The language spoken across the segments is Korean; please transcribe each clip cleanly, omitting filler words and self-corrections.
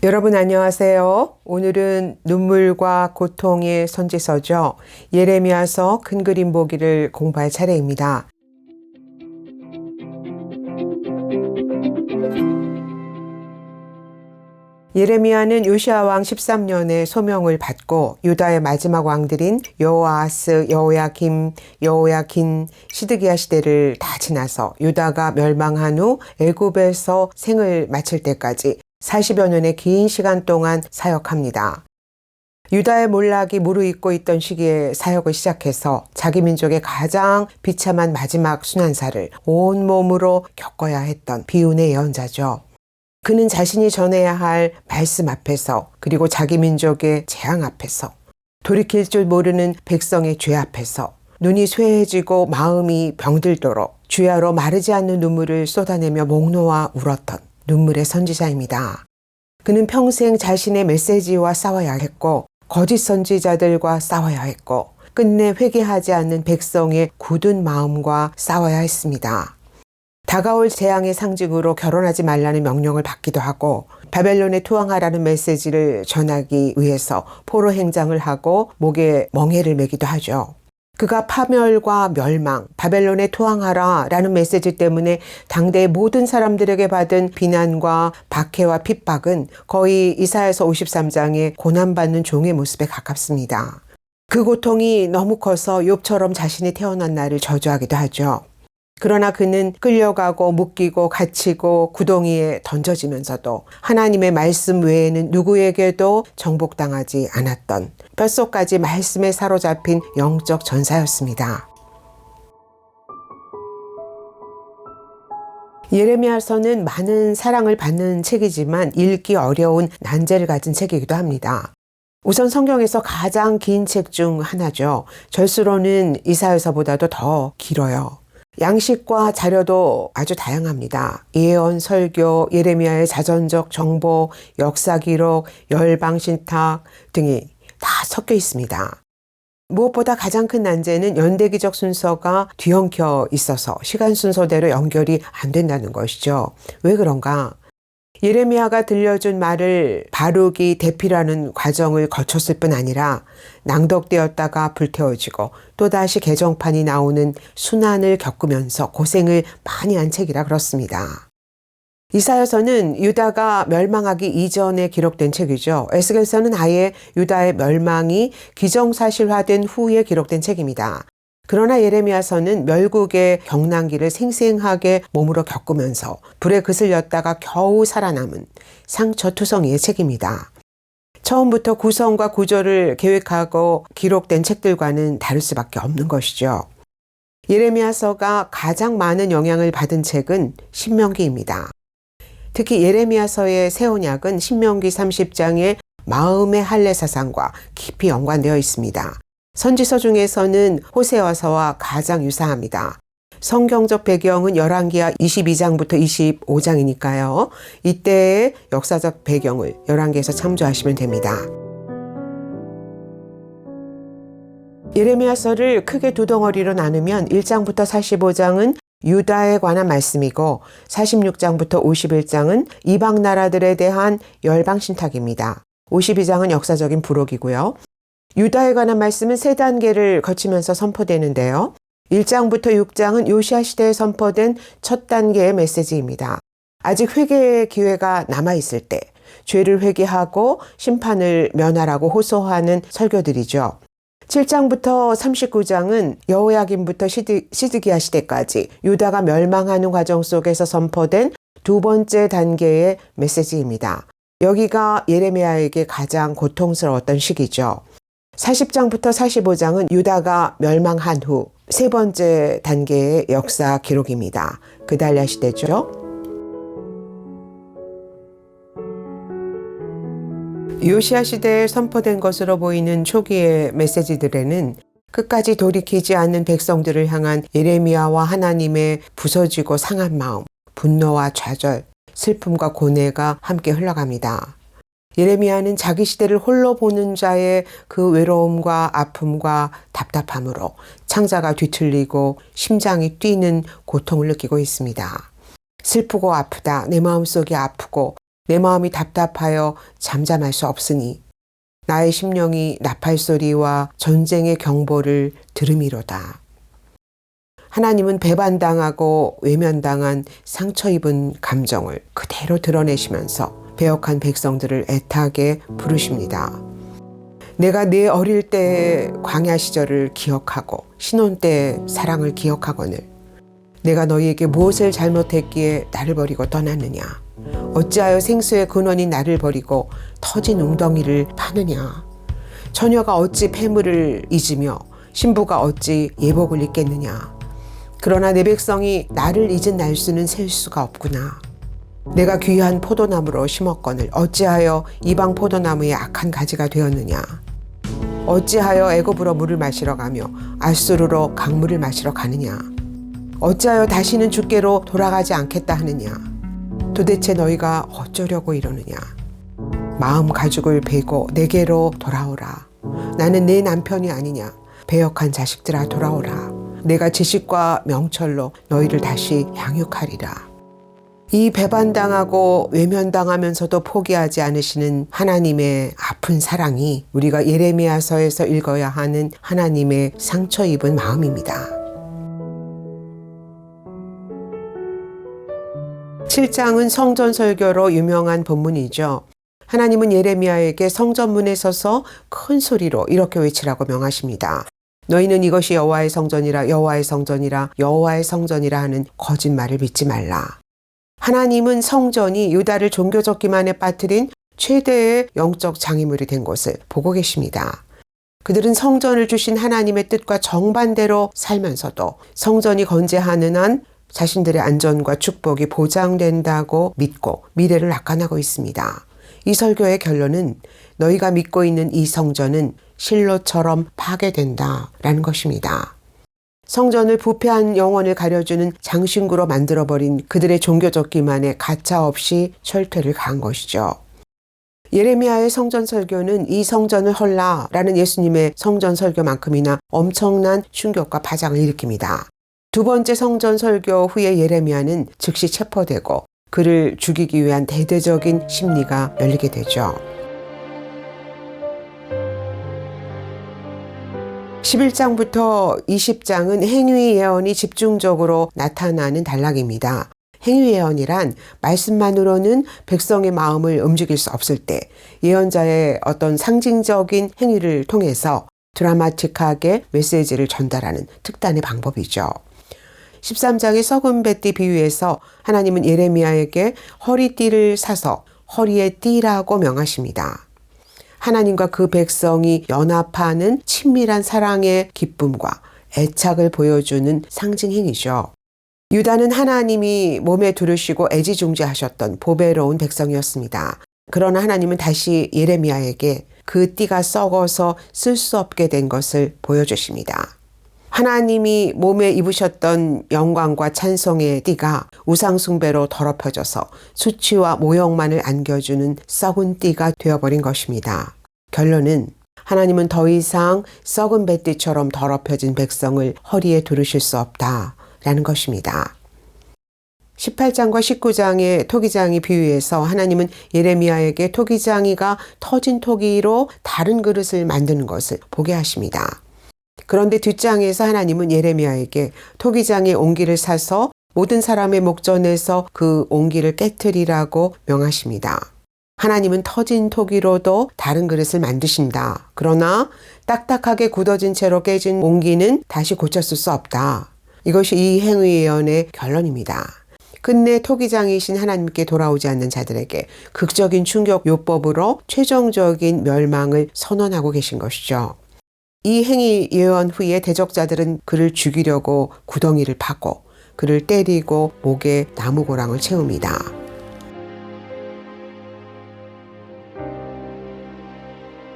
여러분 안녕하세요. 오늘은 눈물과 고통의 선지서죠. 예레미야서 큰 그림 보기를 공부할 차례입니다. 예레미야는 요시야 왕 13년에 소명을 받고 유다의 마지막 왕들인 여호아하스, 여호야김, 시드기야 시대를 다 지나서 유다가 멸망한 후 애굽에서 생을 마칠 때까지 40여 년의 긴 시간 동안 사역합니다. 유다의 몰락이 무르익고 있던 시기에 사역을 시작해서 자기 민족의 가장 비참한 마지막 순환사를 온몸으로 겪어야 했던 비운의 예언자죠. 그는 자신이 전해야 할 말씀 앞에서, 그리고 자기 민족의 재앙 앞에서, 돌이킬 줄 모르는 백성의 죄 앞에서 눈이 쇠해지고 마음이 병들도록 주야로 마르지 않는 눈물을 쏟아내며 목 놓아 울었던 눈물의 선지자입니다. 그는 평생 자신의 메시지와 싸워야 했고, 거짓 선지자들과 싸워야 했고, 끝내 회개하지 않는 백성의 굳은 마음과 싸워야 했습니다. 다가올 재앙의 상징으로 결혼하지 말라는 명령을 받기도 하고, 바벨론에 투항하라는 메시지를 전하기 위해서 포로 행장을 하고 목에 멍에를 매기도 하죠. 그가 파멸과 멸망, 바벨론에 투항하라 라는 메시지 때문에 당대의 모든 사람들에게 받은 비난과 박해와 핍박은 거의 이사야서 53장의 고난받는 종의 모습에 가깝습니다. 그 고통이 너무 커서 욥처럼 자신이 태어난 날을 저주하기도 하죠. 그러나 그는 끌려가고 묶이고 갇히고 구덩이에 던져지면서도 하나님의 말씀 외에는 누구에게도 정복당하지 않았던 뼛속까지 말씀에 사로잡힌 영적 전사였습니다. 예레미야서는 많은 사랑을 받는 책이지만 읽기 어려운 난제를 가진 책이기도 합니다. 우선 성경에서 가장 긴 책 중 하나죠. 절수로는 이사야서보다도 더 길어요. 양식과 자료도 아주 다양합니다. 예언, 설교, 예레미야의 자전적 정보, 역사 기록, 열방 신탁 등이 다 섞여 있습니다. 무엇보다 가장 큰 난제는 연대기적 순서가 뒤엉켜 있어서 시간 순서대로 연결이 안 된다는 것이죠. 왜 그런가? 예레미야가 들려준 말을 바룩이 대피라는 과정을 거쳤을 뿐 아니라 낭독되었다가 불태워지고 또다시 개정판이 나오는 순환을 겪으면서 고생을 많이 한 책이라 그렇습니다. 이사야서는 유다가 멸망하기 이전에 기록된 책이죠. 에스겔서는 아예 유다의 멸망이 기정사실화된 후에 기록된 책입니다. 그러나 예레미야서는 멸국의 경난기를 생생하게 몸으로 겪으면서 불에 그슬렸다가 겨우 살아남은 상처투성이의 책입니다. 처음부터 구성과 구조를 계획하고 기록된 책들과는 다를 수밖에 없는 것이죠. 예레미야서가 가장 많은 영향을 받은 책은 신명기입니다. 특히 예레미야서의 새 언약은 신명기 30장의 마음의 할례 사상과 깊이 연관되어 있습니다. 선지서 중에서는 호세아서와 가장 유사합니다. 성경적 배경은 열왕기하 22장부터 25장이니까요. 이때의 역사적 배경을 열왕기에서 참조하시면 됩니다. 예레미야서를 크게 두 덩어리로 나누면 1장부터 45장은 유다에 관한 말씀이고 46장부터 51장은 이방 나라들에 대한 열방 신탁입니다. 52장은 역사적인 부록이고요. 유다에 관한 말씀은 세 단계를 거치면서 선포되는데요. 1장부터 6장은 요시야 시대에 선포된 첫 단계의 메시지입니다. 아직 회개의 기회가 남아있을 때 죄를 회개하고 심판을 면하라고 호소하는 설교들이죠. 7장부터 39장은 여호야김부터 시드기야 시대까지 유다가 멸망하는 과정 속에서 선포된 두 번째 단계의 메시지입니다. 여기가 예레미야에게 가장 고통스러웠던 시기죠. 40장부터 45장은 유다가 멸망한 후 세 번째 단계의 역사 기록입니다. 그달랴 시대죠. 요시야 시대에 선포된 것으로 보이는 초기의 메시지들에는 끝까지 돌이키지 않는 백성들을 향한 예레미야와 하나님의 부서지고 상한 마음, 분노와 좌절, 슬픔과 고뇌가 함께 흘러갑니다. 예레미야는 자기 시대를 홀로 보는 자의 그 외로움과 아픔과 답답함으로 창자가 뒤틀리고 심장이 뛰는 고통을 느끼고 있습니다. 슬프고 아프다. 내 마음속이 아프고 내 마음이 답답하여 잠잠할 수 없으니 나의 심령이 나팔 소리와 전쟁의 경보를 들음이로다. 하나님은 배반당하고 외면당한 상처 입은 감정을 그대로 드러내시면서 배역한 백성들을 애타게 부르십니다. 내가 내 어릴 때의 광야 시절을 기억하고 신혼 때의 사랑을 기억하거늘 내가 너희에게 무엇을 잘못했기에 나를 버리고 떠났느냐. 어찌하여 생수의 근원인 나를 버리고 터진 웅덩이를 파느냐. 처녀가 어찌 폐물을 잊으며 신부가 어찌 예복을 잊겠느냐. 그러나 내 백성이 나를 잊은 날수는 셀 수가 없구나. 내가 귀한 포도나무로 심었거늘 어찌하여 이방 포도나무의 악한 가지가 되었느냐. 어찌하여 애굽으로 물을 마시러 가며 아수르로 강물을 마시러 가느냐. 어찌하여 다시는 주께로 돌아가지 않겠다 하느냐. 도대체 너희가 어쩌려고 이러느냐. 마음 가죽을 베고 내게로 돌아오라. 나는 내 남편이 아니냐. 배역한 자식들아 돌아오라. 내가 지식과 명철로 너희를 다시 양육하리라. 이 배반당하고 외면당하면서도 포기하지 않으시는 하나님의 아픈 사랑이 우리가 예레미야서에서 읽어야 하는 하나님의 상처 입은 마음입니다. 7장은 성전 설교로 유명한 본문이죠. 하나님은 예레미야에게 성전문에 서서 큰 소리로 이렇게 외치라고 명하십니다. 너희는 이것이 여호와의 성전이라 여호와의 성전이라 여호와의 성전이라 하는 거짓말을 믿지 말라. 하나님은 성전이 유다를 종교적 기만에 빠뜨린 최대의 영적 장애물이 된 것을 보고 계십니다. 그들은 성전을 주신 하나님의 뜻과 정반대로 살면서도 성전이 건재하는 한 자신들의 안전과 축복이 보장된다고 믿고 미래를 낙관하고 있습니다. 이 설교의 결론은 너희가 믿고 있는 이 성전은 실로처럼 파괴된다라는 것입니다. 성전을 부패한 영혼을 가려주는 장신구로 만들어버린 그들의 종교적 기만에 가차없이 철퇴를 가한 것이죠. 예레미야의 성전 설교는 이 성전을 헐라라는 예수님의 성전 설교만큼이나 엄청난 충격과 파장을 일으킵니다. 두 번째 성전 설교 후에 예레미야는 즉시 체포되고 그를 죽이기 위한 대대적인 심리가 열리게 되죠. 11장부터 20장은 행위 예언이 집중적으로 나타나는 단락입니다. 행위 예언이란 말씀만으로는 백성의 마음을 움직일 수 없을 때 예언자의 어떤 상징적인 행위를 통해서 드라마틱하게 메시지를 전달하는 특단의 방법이죠. 13장의 썩은 뱃띠 비유에서 하나님은 예레미야에게 허리띠를 사서 허리에 띠라고 명하십니다. 하나님과 그 백성이 연합하는 친밀한 사랑의 기쁨과 애착을 보여주는 상징 행위죠. 유다는 하나님이 몸에 두르시고 애지중지하셨던 보배로운 백성이었습니다. 그러나 하나님은 다시 예레미야에게 그 띠가 썩어서 쓸 수 없게 된 것을 보여주십니다. 하나님이 몸에 입으셨던 영광과 찬송의 띠가 우상숭배로 더럽혀져서 수치와 모욕만을 안겨주는 썩은 띠가 되어버린 것입니다. 결론은 하나님은 더 이상 썩은 뱃띠처럼 더럽혀진 백성을 허리에 두르실 수 없다라는 것입니다. 18장과 19장의 토기장이 비유에서 하나님은 예레미야에게 토기장이가 터진 토기로 다른 그릇을 만드는 것을 보게 하십니다. 그런데 뒷장에서 하나님은 예레미야에게 토기장의 옹기를 사서 모든 사람의 목전에서 그 옹기를 깨트리라고 명하십니다. 하나님은 터진 토기로도 다른 그릇을 만드신다. 그러나 딱딱하게 굳어진 채로 깨진 옹기는 다시 고쳤을 수 없다. 이것이 이 행위 예언의 결론입니다. 끝내 토기장이신 하나님께 돌아오지 않는 자들에게 극적인 충격 요법으로 최종적인 멸망을 선언하고 계신 것이죠. 이 행위 예언 후에 대적자들은 그를 죽이려고 구덩이를 파고 그를 때리고 목에 나무고랑을 채웁니다.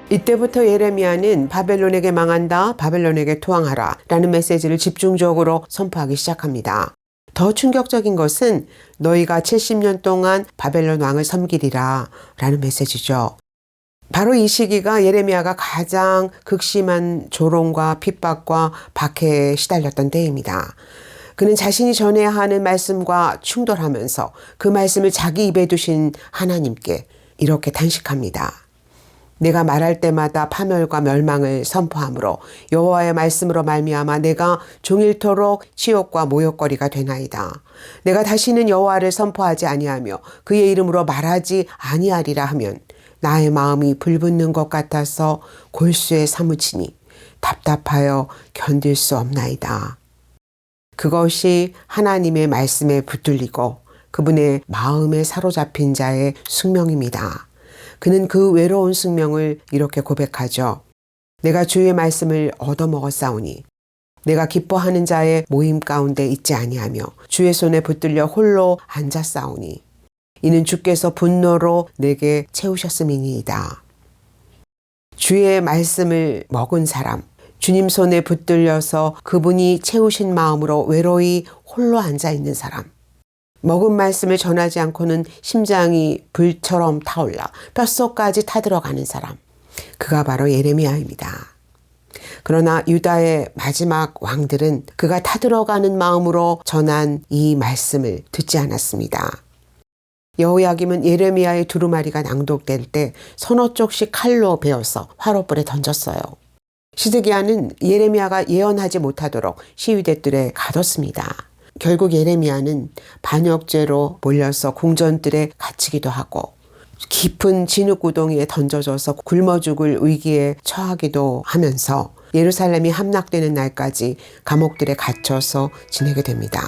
이때부터 예레미야는 바벨론에게 망한다, 바벨론에게 투항하라 라는 메시지를 집중적으로 선포하기 시작합니다. 더 충격적인 것은 너희가 70년 동안 바벨론 왕을 섬기리라 라는 메시지죠. 바로 이 시기가 예레미야가 가장 극심한 조롱과 핍박과 박해에 시달렸던 때입니다. 그는 자신이 전해야 하는 말씀과 충돌하면서 그 말씀을 자기 입에 두신 하나님께 이렇게 단식합니다. 내가 말할 때마다 파멸과 멸망을 선포하므로 여호와의 말씀으로 말미암아 내가 종일토록 치욕과 모욕거리가 되나이다. 내가 다시는 여호와를 선포하지 아니하며 그의 이름으로 말하지 아니하리라 하면 나의 마음이 불붙는 것 같아서 골수에 사무치니 답답하여 견딜 수 없나이다. 그것이 하나님의 말씀에 붙들리고 그분의 마음에 사로잡힌 자의 숙명입니다. 그는 그 외로운 숙명을 이렇게 고백하죠. 내가 주의 말씀을 얻어먹었사오니 내가 기뻐하는 자의 모임 가운데 있지 아니하며 주의 손에 붙들려 홀로 앉았사오니 이는 주께서 분노로 내게 채우셨음이니이다. 주의 말씀을 먹은 사람, 주님 손에 붙들려서 그분이 채우신 마음으로 외로이 홀로 앉아있는 사람, 먹은 말씀을 전하지 않고는 심장이 불처럼 타올라 뼛속까지 타들어가는 사람, 그가 바로 예레미야입니다. 그러나 유다의 마지막 왕들은 그가 타들어가는 마음으로 전한 이 말씀을 듣지 않았습니다. 여호야김은 예레미야의 두루마리가 낭독될 때 서너 쪽씩 칼로 베어서 화롯불에 던졌어요. 시드기야는 예레미야가 예언하지 못하도록 시위대들에 가뒀습니다. 결국 예레미야는 반역죄로 몰려서 궁전들에 갇히기도 하고 깊은 진흙구덩이에 던져져서 굶어 죽을 위기에 처하기도 하면서 예루살렘이 함락되는 날까지 감옥들에 갇혀서 지내게 됩니다.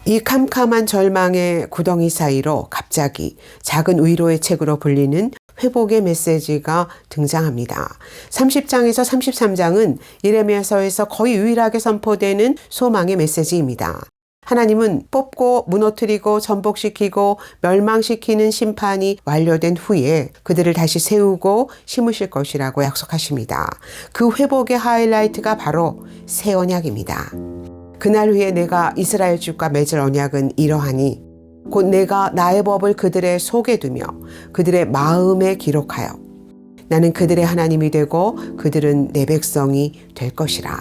이 캄캄한 절망의 구덩이 사이로 갑자기 작은 위로의 책으로 불리는 회복의 메시지가 등장합니다. 30장에서 33장은 예레미야서에서 거의 유일하게 선포되는 소망의 메시지입니다. 하나님은 뽑고 무너뜨리고 전복시키고 멸망시키는 심판이 완료된 후에 그들을 다시 세우고 심으실 것이라고 약속하십니다. 그 회복의 하이라이트가 바로 새 언약입니다. 그날 후에 내가 이스라엘 집과 맺을 언약은 이러하니 곧 내가 나의 법을 그들의 속에 두며 그들의 마음에 기록하여 나는 그들의 하나님이 되고 그들은 내 백성이 될 것이라.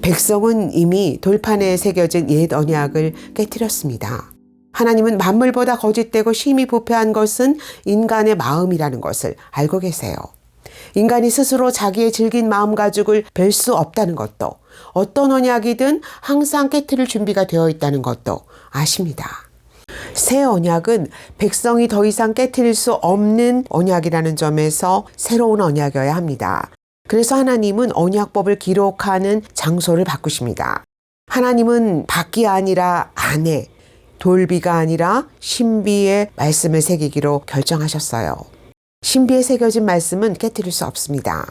백성은 이미 돌판에 새겨진 옛 언약을 깨뜨렸습니다. 하나님은 만물보다 거짓되고 심히 부패한 것은 인간의 마음이라는 것을 알고 계세요. 인간이 스스로 자기의 질긴 마음가죽을 뵐 수 없다는 것도, 어떤 언약이든 항상 깨트릴 준비가 되어 있다는 것도 아십니다. 새 언약은 백성이 더 이상 깨트릴 수 없는 언약이라는 점에서 새로운 언약이어야 합니다. 그래서 하나님은 언약법을 기록하는 장소를 바꾸십니다. 하나님은 밖이 아니라 안에, 돌비가 아니라 신비의 말씀을 새기기로 결정하셨어요. 신비에 새겨진 말씀은 깨트릴 수 없습니다.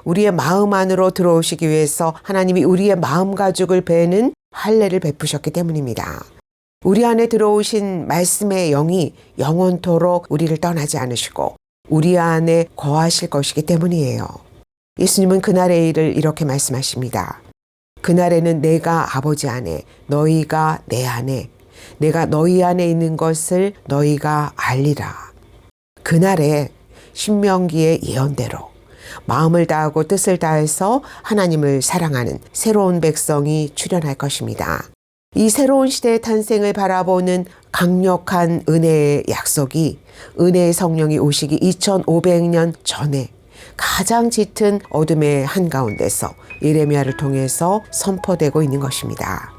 우리의 마음 안으로 들어오시기 위해서 하나님이 우리의 마음 가죽을 베는 할례를 베푸셨기 때문입니다. 우리 안에 들어오신 말씀의 영이 영원토록 우리를 떠나지 않으시고 우리 안에 거하실 것이기 때문이에요. 예수님은 그날의 일을 이렇게 말씀하십니다. 그날에는 내가 아버지 안에, 너희가 내 안에, 내가 너희 안에 있는 것을 너희가 알리라. 그날에 신명기의 예언대로 마음을 다하고 뜻을 다해서 하나님을 사랑하는 새로운 백성이 출현할 것입니다. 이 새로운 시대의 탄생을 바라보는 강력한 은혜의 약속이 은혜의 성령이 오시기 2500년 전에 가장 짙은 어둠의 한가운데서 예레미야를 통해서 선포되고 있는 것입니다.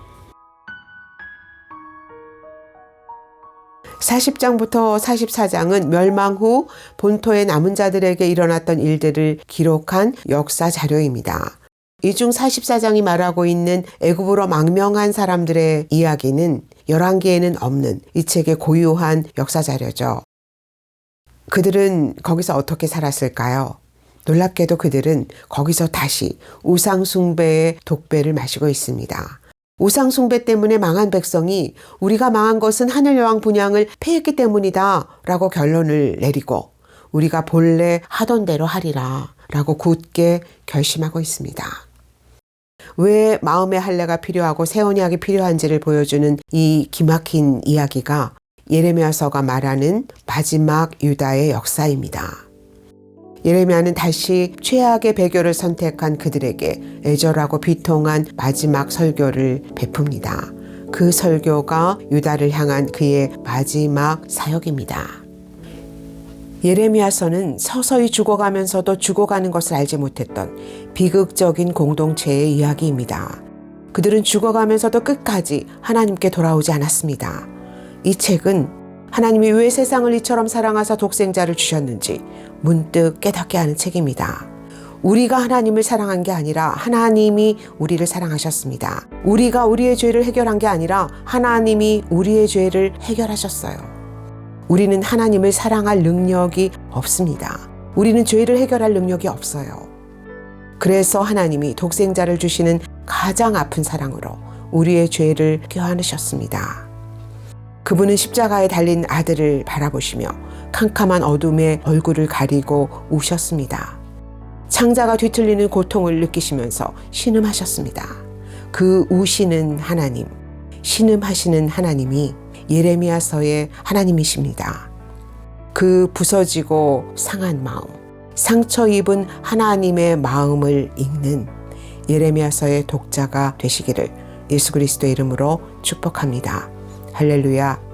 40장부터 44장은 멸망 후 본토의 남은 자들에게 일어났던 일들을 기록한 역사 자료입니다. 이 중 44장이 말하고 있는 애굽으로 망명한 사람들의 이야기는 열왕기에는 없는 이 책의 고유한 역사 자료죠. 그들은 거기서 어떻게 살았을까요? 놀랍게도 그들은 거기서 다시 우상 숭배의 독배를 마시고 있습니다. 우상 숭배 때문에 망한 백성이 우리가 망한 것은 하늘여왕 분향을 패했기 때문이다 라고 결론을 내리고 우리가 본래 하던 대로 하리라 라고 굳게 결심하고 있습니다. 왜 마음의 할례가 필요하고 새 언약이 필요한지를 보여주는 이 기막힌 이야기가 예레미야서가 말하는 마지막 유다의 역사입니다. 예레미야는 다시 최악의 배교를 선택한 그들에게 애절하고 비통한 마지막 설교를 베풉니다. 그 설교가 유다를 향한 그의 마지막 사역입니다. 예레미야서는 서서히 죽어가면서도 죽어가는 것을 알지 못했던 비극적인 공동체의 이야기입니다. 그들은 죽어가면서도 끝까지 하나님께 돌아오지 않았습니다. 이 책은 하나님이 왜 세상을 이처럼 사랑하사 독생자를 주셨는지 문득 깨닫게 하는 책입니다. 우리가 하나님을 사랑한 게 아니라 하나님이 우리를 사랑하셨습니다. 우리가 우리의 죄를 해결한 게 아니라 하나님이 우리의 죄를 해결하셨어요. 우리는 하나님을 사랑할 능력이 없습니다. 우리는 죄를 해결할 능력이 없어요. 그래서 하나님이 독생자를 주시는 가장 아픈 사랑으로 우리의 죄를 껴안으셨습니다. 그분은 십자가에 달린 아들을 바라보시며 캄캄한 어둠에 얼굴을 가리고 우셨습니다. 창자가 뒤틀리는 고통을 느끼시면서 신음하셨습니다. 그 우시는 하나님, 신음하시는 하나님이 예레미야서의 하나님이십니다. 그 부서지고 상한 마음, 상처 입은 하나님의 마음을 읽는 예레미야서의 독자가 되시기를 예수 그리스도의 이름으로 축복합니다. 할렐루야.